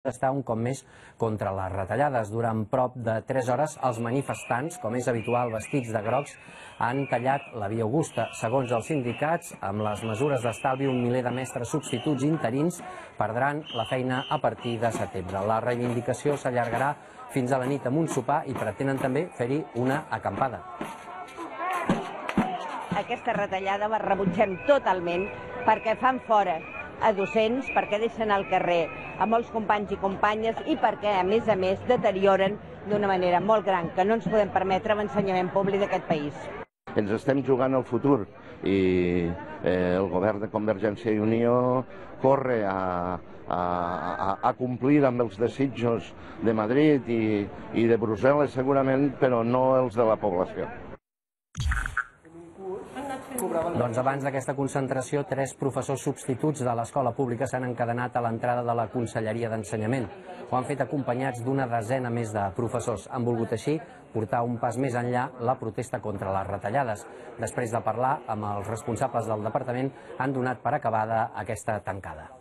està un cop més contra les retallades. Durant prop de 3 hores, els manifestants, com és habitual vestits de grocs, han tallat la Via Augusta. Segons els sindicats, amb les mesures d'estalvi, un miler de mestres substituts interins perdran la feina a partir de setembre. La reivindicació s'allargarà fins a la nit amb un sopar i pretenen també fer-hi una acampada. Aquesta retallada la rebutgem totalment perquè fan fora a docents, perquè deixen al carrer a molts companys i companyes i perquè, a més, deterioren d'una manera molt gran, que no ens podem permetre l'ensenyament públic d'aquest país. Ens estem jugant el futur i el govern de Convergència i Unió corre a complir amb els desitjos de Madrid i de Brussel·les segurament, però no els de la població. Doncs abans d'aquesta concentració, 3 professors substituts de l'escola pública s'han encadenat a l'entrada de la Conselleria d'Ensenyament. Ho han fet acompanyats d'una desena més de professors. Han volgut així portar un pas més enllà la protesta contra les retallades. Després de parlar amb els responsables del departament, han donat per acabada aquesta tancada.